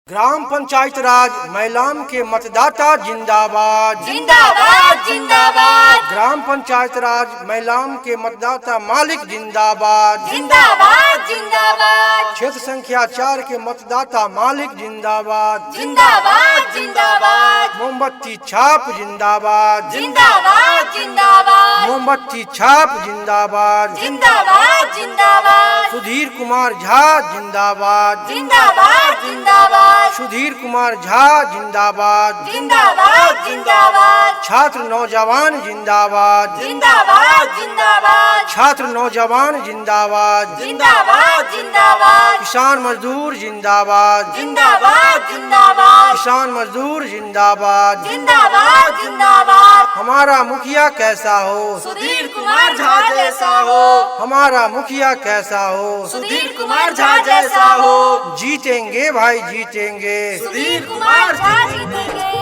ग्राम पंचायत राज मैलाम के मतदाता जिंदाबाद जिंदाबाद जिंदाबाद। ग्राम पंचायत राज मैलाम के मतदाता मालिक जिंदाबाद जिंदाबाद जिंदाबाद। क्षेत्र संख्या 4 के मतदाता मालिक जिंदाबाद जिंदाबाद जिंदाबाद। मोमबत्ती छाप जिंदाबाद जिंदाबाद जिंदाबाद। मोमबत्ती छाप जिंदाबाद जिंदाबाद जिंदाबाद। सुधीर कुमार झा जिंदाबाद जिंदाबाद जिंदाबाद। सुधीर कुमार झा जिंदाबाद जिंदाबाद जिंदाबाद। छात्र नौजवान जिंदाबाद जिंदाबाद जिंदाबाद। छात्र नौजवान जिंदाबाद जिंदाबाद जिंदाबाद। किसान मजदूर जिंदाबाद जिंदाबाद जिंदाबाद। किसान मजदूर जिंदाबाद जिंदाबाद जिंदाबाद। हमारा मुखिया कैसा हो सुधीर कुमार झा जैसा हो। हमारा मुखिया कैसा हो सुधीर कुमार झा जैसा हो। जीतेंगे भाई जीतेंगे सुधीर कुमार झा जीतेंगे।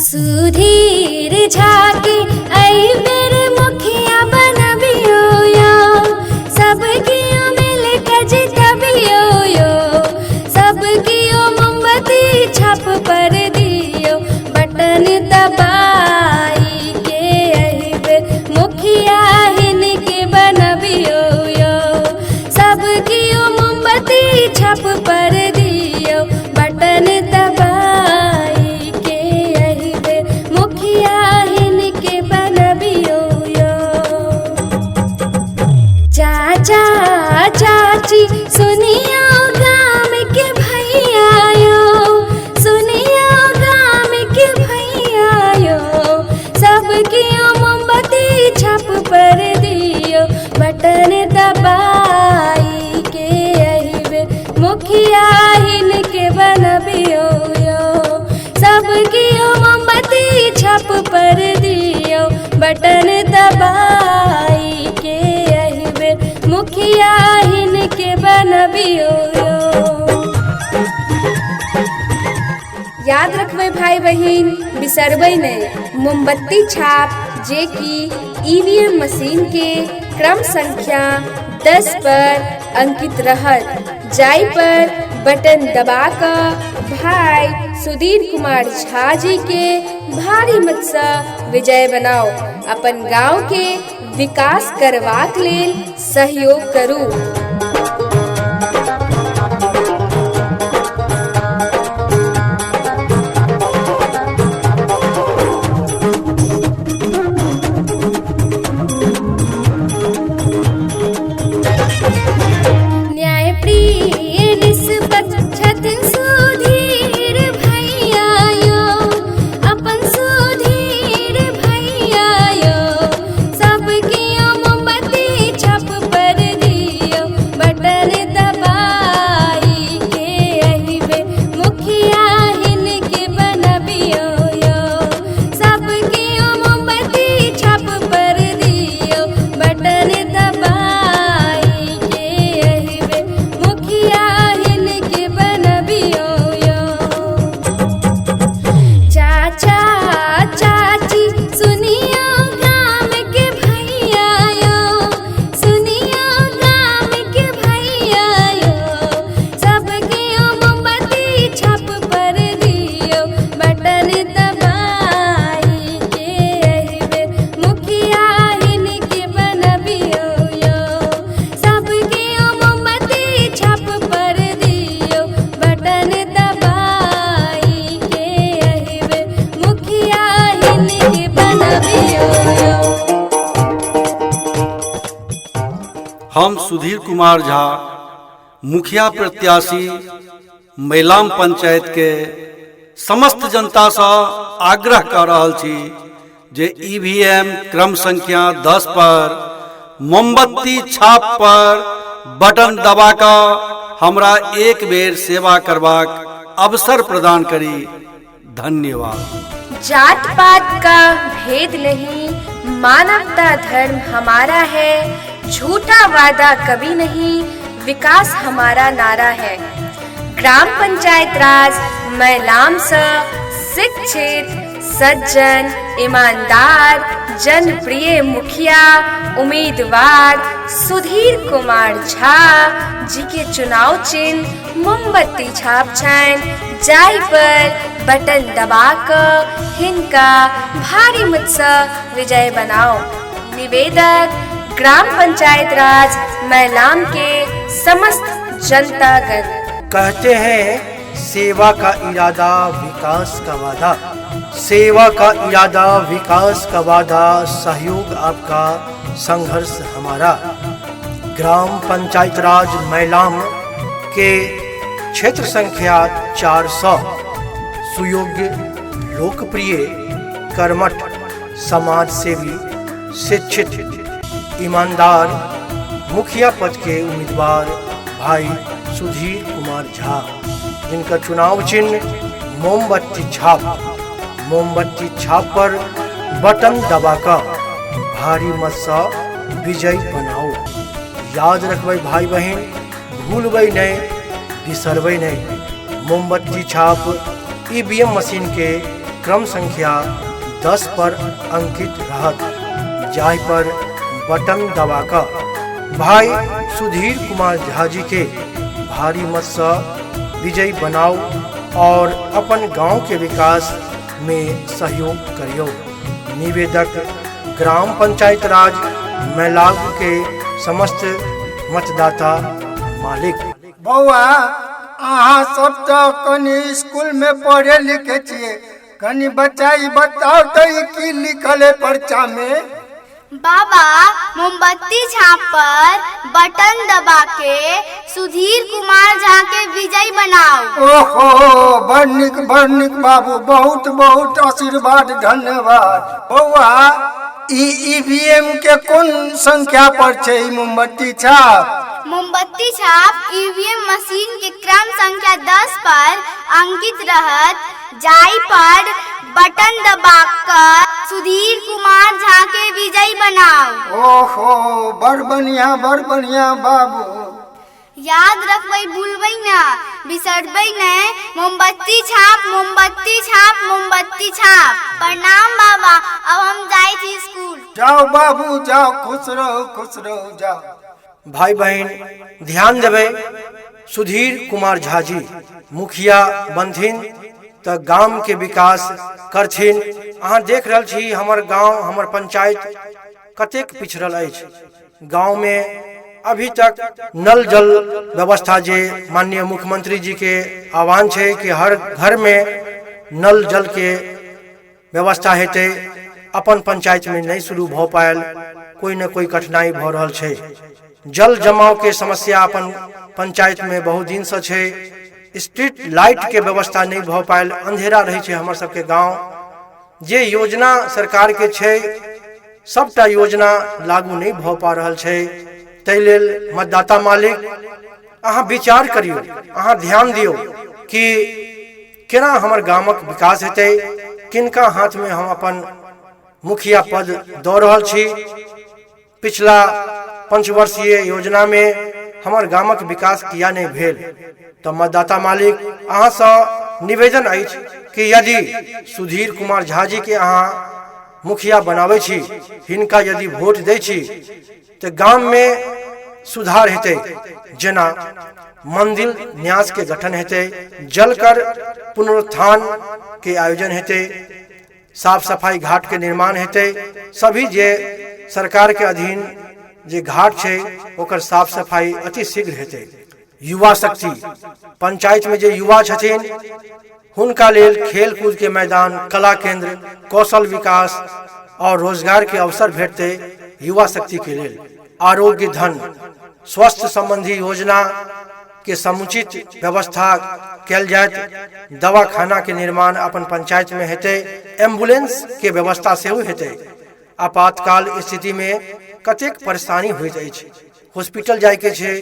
सुधीर झा के आई मेरे मुखिया बनबियो यो, सबकियो मिल के जितबियो यो, सबकियो मोमबत्ती छाप पर दियो, बटन दबाई के अहिबे मुखिया हिन के बनबियो यो, सबकियो मोमबत्ती छाप पर दियो, बटन दबाई के अहिबे मुखिया हिन के बनबियो यो। चाचा चाची सुनियो गाम के भैया यो, सुनियो गाम के भैया यो, सबकियो मोमबत्ती छाप पर दियो, बटन दबाई के अहिबे मुखिया हिन के बनबियो यो, सबकियो मोमबत्ती छाप पर दियो, बटन दबाई के अहिबे मुखिया हिन के बनबियो यो। याद रखबे भाई बहिन, बिसरबे नहीं। मोमबत्ती छाप जे की ईवीएम मशीन के क्रम संख्या 10 पर अंकित रहत, जाई पर बटन दबाकर भाई सुधीर कुमार झा जी के भारी मत से विजय बनाओ, अपन गांव के विकास करवाक लेल सहयोग करू। न्यायप्रिय निष्पक्ष सुधीर भैया यो, अपन सुधीर भैया यो, सबकियो मोमबत्ती छाप पर दियो, बटन दबाई के अहिबे मुखिया हिन के बनबियो यो, सबकियो मोमबत्ती छाप पर दियो, बटन दबाई के अहिबे मुखिया हिन के बनबियो यो। चाचा चाची सुनियो गाम के भैया यो, सुनियो गाम के भैया यो, सबकियो मोमबत्ती छाप पर दियो, बटन दबाई के अहिबे मुखिया हिन के बनबियो यो, सबकियो मोमबत्ती छाप पर दियो, बटन दबाई के अहिबे मुखिया हिन के बनबियो यो। हम सुधीर कुमार झा मुखिया प्रत्याशी मैलाम पंचायत के समस्त जनता से आग्रह कर रहल छी जे ईवीएम क्रम संख्या 10 पर मोमबत्ती छाप पर बटन दबाकर हमरा एक बेर सेवा करबाक अवसर प्रदान करी। धन्यवाद। जात पात का भेद नहीं, मानवता धर्म हमारा है, झूठा वादा कभी नहीं, विकास हमारा नारा है। ग्राम पंचायत राज मैलाम से शिक्षित, सज्जन, ईमानदार, जनप्रिय मुखिया उम्मीदवार सुधीर कुमार झा जी के चुनाव चिन्ह मोमबत्ती छाप छन, जाई पर बटन दबाकर हिनका भारी मत से विजय बनाओ। निवेदक ग्राम पंचायत राज मैलाम के समस्त जनतागण। कहते हैं सेवा का इरादा विकास का वादा, सेवा का इरादा विकास का वादा, सहयोग आपका संघर्ष हमारा। ग्राम पंचायत राज मैलाम के क्षेत्र संख्या 400 सुयोग्य, लोकप्रिय, कर्मठ, समाज सेवी, शिक्षित, ईमानदार मुखिया पद के उम्मीदवार भाई सुधीर कुमार झा, जिनका चुनाव चिन्ह मोमबत्ती छाप, मोमबत्ती छाप पर बटन दबाकर भारी मत से विजय बनाओ। याद रखबै भाई बहन, भूलबै नहीं, बिसरबै नहीं। मोमबत्ती छाप ईवीएम मशीन के क्रम संख्या 10 पर अंकित रहत, जाहि पर बटन दबाकर भाई सुधीर कुमार झा जी के भारी मत से विजयी बनाओ और अपन गांव के विकास में सहयोग करियो। निवेदक ग्राम पंचायत राज मैलाम के समस्त मतदाता मालिक। बौआ अहाँ सब तो कनी स्कूल में पढ़े लिखे छिए, कनी बच्चाई बताओ तो की लिखल है पर्चा में। बाबा मोमबत्ती छाप पर बटन दबा के सुधीर कुमार झा के विजयी बनाओ। ओहो बड़ निक बाबू, बहुत बहुत आशीर्वाद, धन्यवाद। बौआ ईवीएम के कौन संख्या पर छे मोमबत्ती छाप? मोमबत्ती छाप ईवीएम मशीन के क्रम संख्या 10 पर अंकित रहत, जाई पर बटन दबाकर सुधीर कुमार झा के विजयी बनाओ। ओहो बड़ बढ़िया बाबू। याद रखबै, भूलबै ना, बिसरबै नहीं। मोमबत्ती छाप, मोमबत्ती छाप, मोमबत्ती छाप। प्रणाम बाबा, अब हम जाए थी स्कूल। जाओ बाबू जाओ, खुश रहो जाओ। भाई बहन ध्यान देवे, सुधीर कुमार झा जी मुखिया बनथिन तो गांव के विकास करथिन। अहाँ देख रहल छी हमर गांव, हमर पंचायत कतेक पिछड़ल अछि। गांव में अभी तक नल जल व्यवस्था जे माननीय मुख्यमंत्री जी के आह्वान है कि हर घर में नल जल के व्यवस्था हेतै, अपन पंचायत में नहीं शुरू भ पायल, कोई न कोई कठिनाई भ रहल छै। जल जमाव के समस्या अपन पंचायत में बहुत दिन से छै। स्ट्रीट लाइट के व्यवस्था नहीं भ पायल, अंधेरा रहे छै हमर सबके गांव। जे योजना सरकार के छै सबटा योजना लागू नहीं भ पा रहल छै। तै लेल मतदाता मालिक अहाँ विचार करियो, अहाँ ध्यान दियो कि केना हमर गामक विकास हेतै, किनका हाथ में हम अपन मुखिया पद दऽ रहल छी। पिछला पंचवर्षीय योजना में हमर गामक विकास किया नहीं भेल। तो मतदाता मालिक अहाँ से निवेदन अछि कि यदि सुधीर कुमार झा जी के अहाँ मुखिया बनाबै छी, हिनका यदि वोट दै छी तो गांव में सुधार हेतै। जेना मंदिर न्यास के गठन हेतै, जलकर पुनरुत्थान के आयोजन हेतै, साफ सफाई घाट के निर्माण हेतै। सभी जे सरकार के अधीन जे घाट छै ओकर साफ सफाई अति शीघ्र हेतै। युवा शक्ति पंचायत में जे युवा छथिन हुनका लेल खेल कूद के मैदान, कला केंद्र, कौशल विकास और रोजगार के अवसर भेटते। युवा शक्ति के लेल आरोग्य धन, स्वास्थ्य संबंधी योजना के समुचित व्यवस्था कल जाए। दवाखाना के निर्माण अपन पंचायत में हेतै, एम्बुलेंस के व्यवस्था सेहो हेतै। आपातकाल स्थिति में कतेक परेशानी होइत अछि, हॉस्पिटल जाय के छै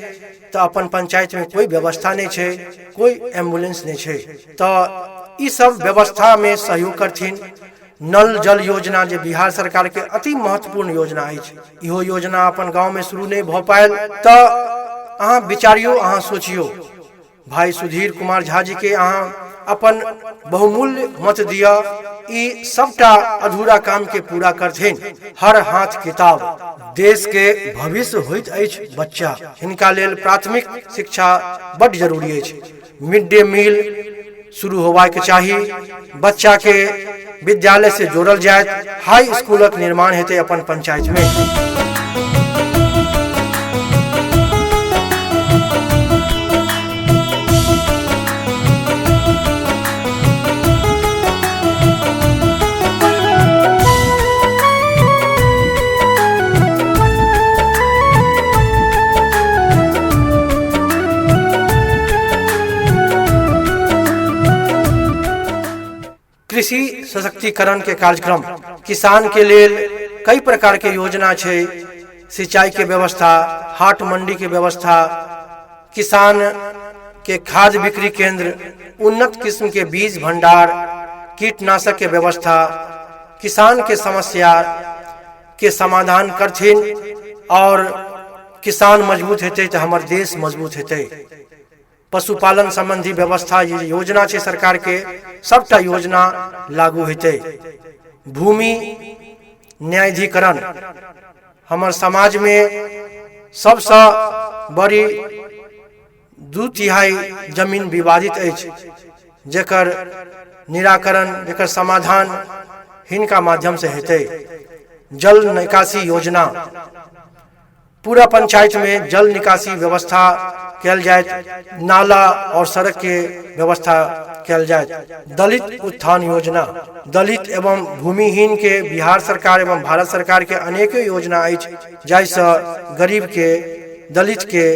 तो अपन पंचायत में कोई व्यवस्था नहीं छै, कोई एम्बुलेंस नहीं छै। तो ई सब व्यवस्था में सहयोग करथिन। नल जल योजना जे बिहार सरकार के अति महत्वपूर्ण योजना अछि, इहो योजना अपन गांव में शुरू नहीं भ पायल। तो अहाँ विचारियो, अहाँ सोचियो, भाई सुधीर कुमार झा जी के अहाँ अपन बहुमूल्य मत दिया। ई सबटा अधूरा काम के पूरा करथिन। हर हाथ किताब देश के भविष्य होइत अछि बच्चा, हिनका लेल प्राथमिक शिक्षा बड जरूरी अछि। मिड डे मील शुरू होबाक चाही, बच्चा के विद्यालय से जोड़ल जायत, हाई स्कूलक निर्माण हेतै अपन पंचायत में। कृषि सशक्तिकरण के कार्यक्रम, किसान के लेल कई प्रकार के योजना छै। सिंचाई के व्यवस्था, हाट मंडी के व्यवस्था, किसान के खाद बिक्री केंद्र, उन्नत किस्म के बीज भंडार, कीटनाशक के व्यवस्था, किसान के समस्या के समाधान करथिन। और किसान मजबूत हेतै तो हमर देश मजबूत हेतै। पशुपालन संबंधी व्यवस्था योजना छै सरकार के, सबटा योजना लागू हेतै। भूमि न्यायाधिकरण, हमर समाज में सबसे बड़ी 2/3 जमीन विवादित अछि, जेकर निराकरण, जेकर समाधान हिनका माध्यम से हेतै। जल निकासी योजना, पूरा पंचायत में जल निकासी व्यवस्था कैल जाए, नाला और सड़क के व्यवस्था कैल जाए। दलित उत्थान योजना, दलित एवं भूमिहीन के बिहार सरकार एवं भारत सरकार के अनेक योजना अछि, जाहिसँ गरीब के, दलित के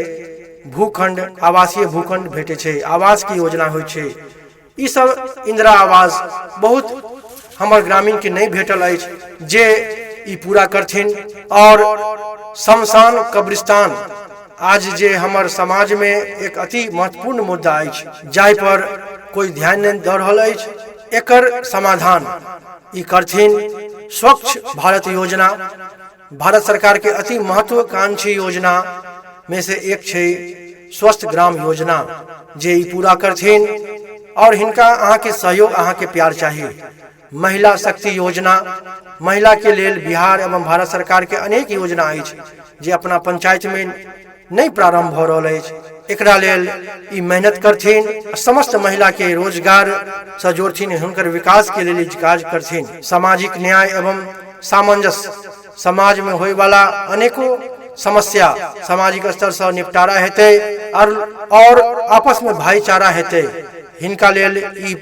भूखंड, आवासीय भूखंड भेटे छै, आवास की योजना होइ छै। ई सब इंदिरा आवास बहुत हमर ग्रामीण के नहीं भेटल अछि, जे ई पूरा करथिन। और शमशान कब्रिस्तान आज जे हमर समाज में एक अति महत्वपूर्ण मुद्दा अछि, जाहि पर कोई ध्यान नहीं दऽ रहल अछि, एकर समाधान ई करथिन। स्वच्छ भारत योजना, भारत सरकार के अति महत्वाकांक्षी योजना में से एक छै स्वस्थ ग्राम योजना, जे ई पूरा करथिन। और हिनका अहाँ के सहयोग, अहाँ के प्यार चाहिए। महिला शक्ति योजना, महिला के लेल बिहार एवं भारत सरकार के अनेक योजना अछि, जे अपना पंचायत में नहीं प्रारंभ भ रहल अछि। एकरा लेल ई मेहनत करथिन, समस्त महिला के रोजगार से जोड़थिन, हुनकर विकास के लेल काज करथिन। सामाजिक न्याय एवं सामंजस्य, समाज में होय वाला अनेकों समस्या सामाजिक स्तर से निपटारा हेतै और आपस में भाईचारा हेतै, हिनका लेल ई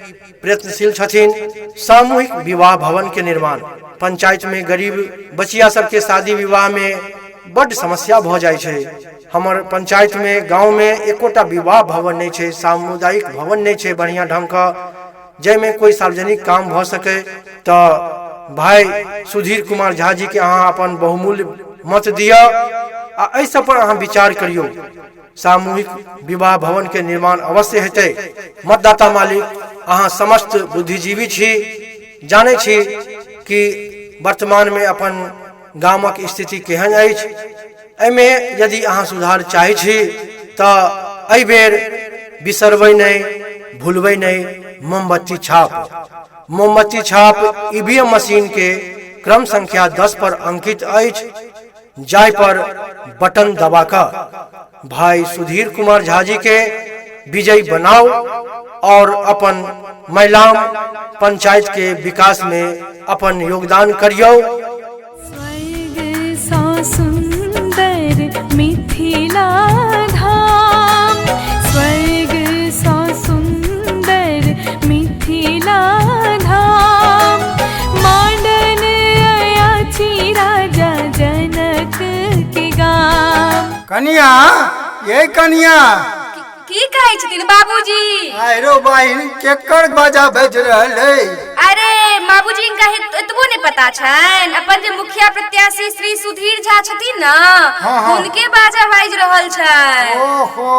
प्रयत्नशील छथिन। सामूहिक विवाह भवन के निर्माण, पंचायत में गरीब बचिया सबके शादी विवाह में बड़ समस्या भ जाय छै। हमर पंचायत में, गांव में एकोटा विवाह भवन नहीं छै, सामुदायिक भवन नहीं छै बढ़िया ढंग का, जैमे कोई सार्वजनिक काम भ सके। तो भाई सुधीर कुमार झा जी के अहाँ अपन बहुमूल्य मत दिया, आ एहि सब पर अहाँ विचार करियो। सामूहिक विवाह भवन के निर्माण अवश्य हेतै। मतदाता मालिक, अहाँ समस्त बुद्धिजीवी छी, जानै छी कि वर्तमान में अपन गामक स्थिति केहन अछि। एमे यदि अहाँ सुधार चाहै छी तो एहि बेर बिसरबै नहीं, भूलबै नहीं मोमबत्ती छाप। मोमबत्ती छाप ईवीएम मशीन के क्रम संख्या 10 पर अंकित अछि, जाहि पर बटन दबाकर भाई सुधीर कुमार झा जी के विजयी बनाओ और अपन महिला पंचायत के विकास में अपन योगदान करियो। मिथिला धाम, स्वर्ग सा सुंदर मिथिला धाम, मॉडर्न अयाची राजा जनक के गाम। कनिया, ये कनिया की कहै छथिन बाबूजी? आइरो बहिन केकर बाजा बज रहल है? अरे बाबूजी, इनका एतबो ने पता छन अपन जे मुखिया प्रत्याशी श्री सुधीर झा छथिन ना, हाँ। उनके बाजा बाजि रहल छै। ओहो,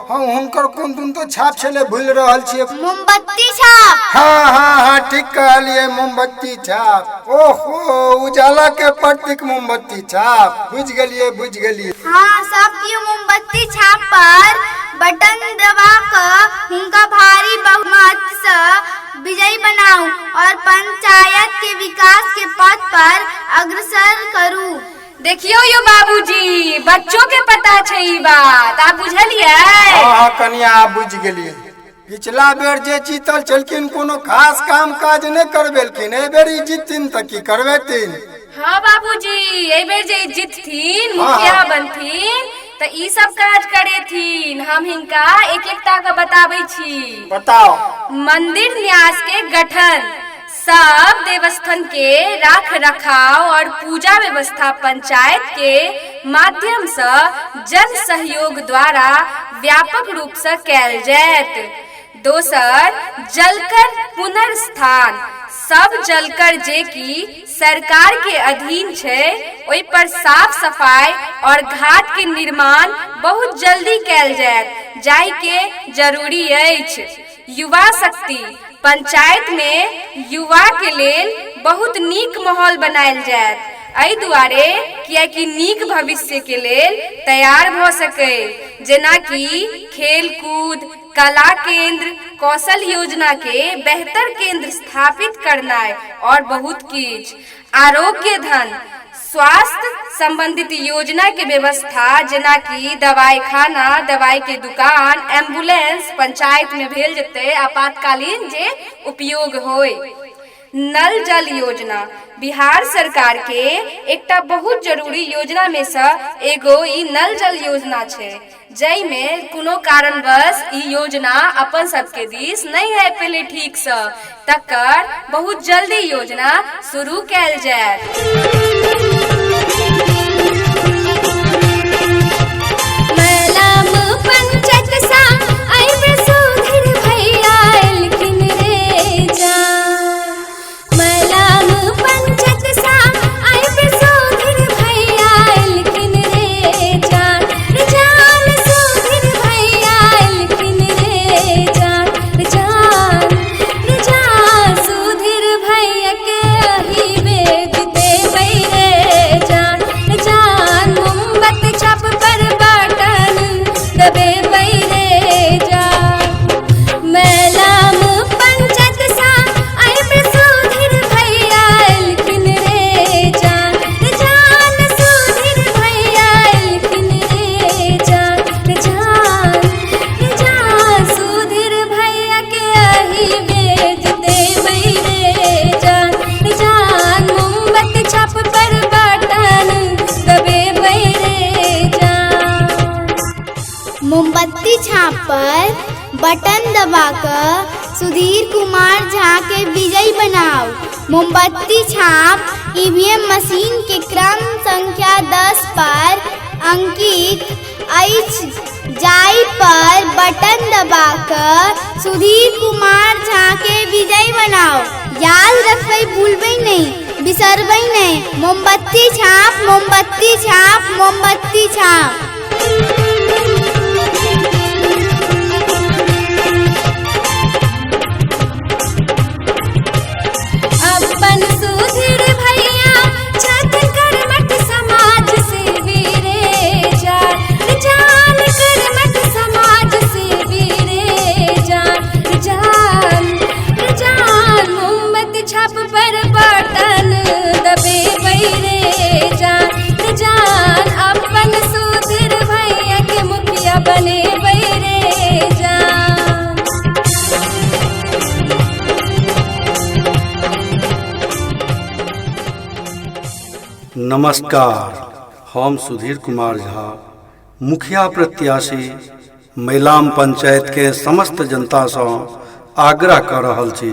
हम हुनकर कोन तो छाप छले भूल रहल छियै। मोमबत्ती छाप। हाँ, ठीक कहलिए, मोमबत्ती छाप। ओहो, उजाला के प्रतीक मोमबत्ती छाप। बुझ गेलिए। हाँ, सब केओ मोमबत्ती छाप पर बटन दबा कर हुनका भारी बहुमत से विजयी बनाऊ और पंचायत के विकास के पथ पर अग्रसर करू। देखियो यो बाबूजी, बच्चों के पता छै ई बात, आप बुझलिए? हाँ, कनिया बुझ गेलिए। पिछला बेर जे जीतल छलखिन कोनो खास काम काज नहीं करबेलखिन, ए बेर जीतथिन त की करबेथिन। हाँ बाबूजी, ए बेर जे जीतथिन, मुखिया बनथिन त ई सब काज करेथिन। हम हिनका एक एकटा के बताबै छी। बताओ। मंदिर न्यास के गठन, सब देवस्थान के राख रखाव और पूजा व्यवस्था पंचायत के माध्यम से जन सहयोग द्वारा व्यापक रूप से कैल जायत। दोसर, जलकर पुनर्स्थान, सब जलकर जे की सरकार के अधीन छै, ओहि पर साफ सफाई और घाट के निर्माण बहुत जल्दी कैल जायत, जाय के जरूरी अछि। युवा शक्ति, पंचायत में युवा के लेल बहुत नीक माहौल बनायल जायत, एहि दुआरे कियाकि नीक भविष्य के लेल तैयार भ सके, जेना कि खेल कूद, कला केंद्र, कौशल योजना के बेहतर केंद्र स्थापित करनाय और बहुत किछ। आरोग्य धन, स्वास्थ्य संबंधित योजना के व्यवस्था, जेना कि दवाई खाना, दवाई के दुकान, एम्बुलेंस पंचायत में भेल जेते आपातकालीन जे उपयोग होय। नल जल योजना, बिहार सरकार के एकटा बहुत जरूरी योजना में से एगो ई नल जल योजना छै, जै में कोनो कारणवश ई योजना अपन सबके दिस नहीं है पहले ठीक से, तकर बहुत जल्दी योजना शुरू कैल जाए। मोमबत्ती छाप पर बटन दबाकर सुधीर कुमार झा के विजयी बनाओ। मोमबत्ती छाप ईवीएम मशीन के क्रम संख्या 10 पर अंकित अछि, जाई पर बटन दबाकर सुधीर कुमार झा के विजयी बनाओ। याद रखबै, भूलबै नहीं, बिसरबै नहीं। मोमबत्ती छाप, मोमबत्ती छाप, मोमबत्ती छाप। नमस्कार, हम सुधीर कुमार झा, मुखिया प्रत्याशी मैलाम पंचायत के समस्त जनता से आग्रह कर रहल छी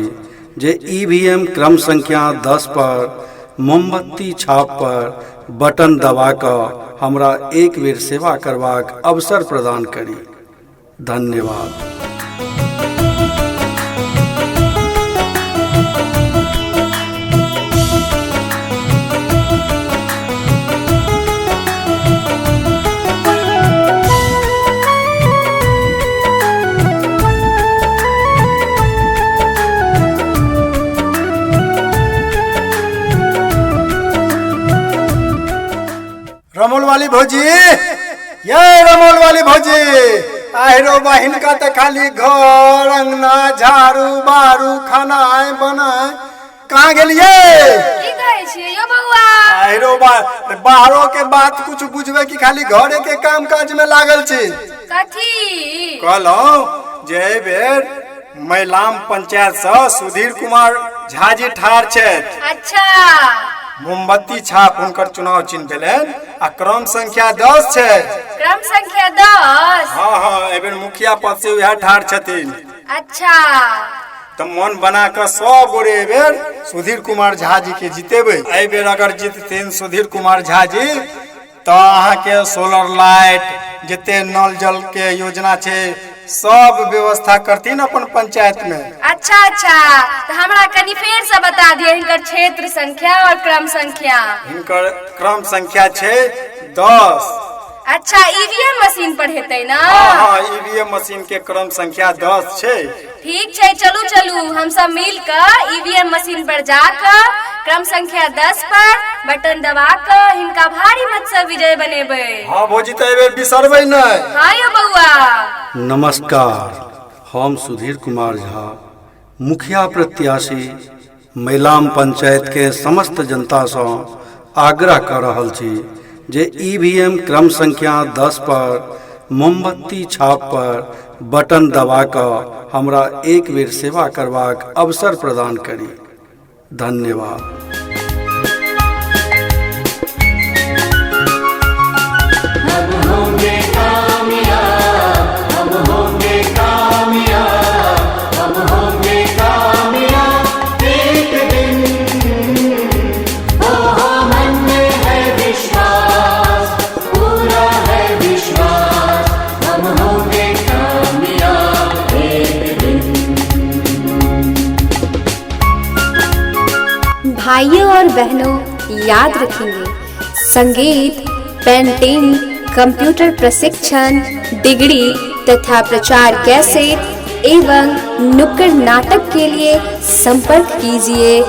जे ईवीएम क्रम संख्या 10 पर मोमबत्ती छाप पर बटन दबा कऽ हमरा एक बेर सेवा करबाक अवसर प्रदान करी। धन्यवाद। रमोल वाली भौजी, ये रमोल वाली भौजी, आहिरो बहिन का तो खाली घर अंगना झाड़ू बारू खाना बनाए, कहाँ गेलिए? की कहै छियै यो बउआ? आहिरो बाहरो के बात कुछ बुझबे कि खाली घरे के काम काज में लागल छी? कथी कहलौं जे एहि बेर मैलाम पंचायत से सुधीर कुमार झा जी ठार छथि। अच्छा, मोमबत्ती छाप हुनकर चुनाव चिन्ह भेलनि आ क्रम संख्या 10 छै। क्रम संख्या 10? हाँ, एहि बेर मुखिया पद से वह ठार छथिन। अच्छा, तो मन बना कर 100 गोरे एहि बेर सुधीर कुमार झा जी के जीतेबे। एहि बेर अगर जीतथिन सुधीर कुमार झा जी तो अहाँ के सोलर लाइट जते नल जल के योजना छै सब व्यवस्था करतीन अपन पंचायत में। अच्छा, तो हमरा कनी फेर से बता दिए हिनकर क्षेत्र संख्या और क्रम संख्या। हिनकर क्रम संख्या छै 10। अच्छा, ईवीएम मशीन पर हेतै ना? हाँ, ईवीएम मशीन के क्रम संख्या 10 छै। ठीक छै, चलू हम सब मिल कर ईवीएम मशीन पर जाकर क्रम संख्या 10 पर बटन दबा कर हिनका भारी मत से विजय बनेबै। हाँ भौजी, तो एबे बिसरबै नहीं। हाँ यो बउआ। नमस्कार, हम सुधीर कुमार झा मुखिया प्रत्याशी मैलाम पंचायत के समस्त जनता से आग्रह कर रहल छी जे ईवीएम क्रम संख्या 10 पर मोमबत्ती छाप पर बटन दबा कऽ हमरा एक बेर सेवा करबाक अवसर प्रदान करी। धन्यवाद। भाइयों और बहनों, याद रखेंगे संगीत, पेंटिंग, कंप्यूटर प्रशिक्षण, डिग्री तथा प्रचार कैसेट एवं नुक्कड़ नाटक के लिए संपर्क कीजिए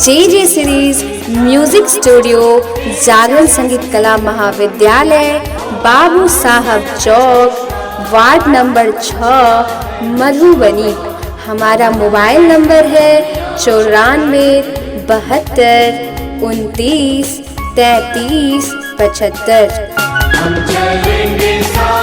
जे सीरीज म्यूजिक स्टूडियो, जागरण संगीत कला महाविद्यालय, बाबू साहब चौक, वार्ड नंबर 6, मधुबनी। हमारा मोबाइल नंबर है 94 72 29 33 75। हम चलेंगे साथ।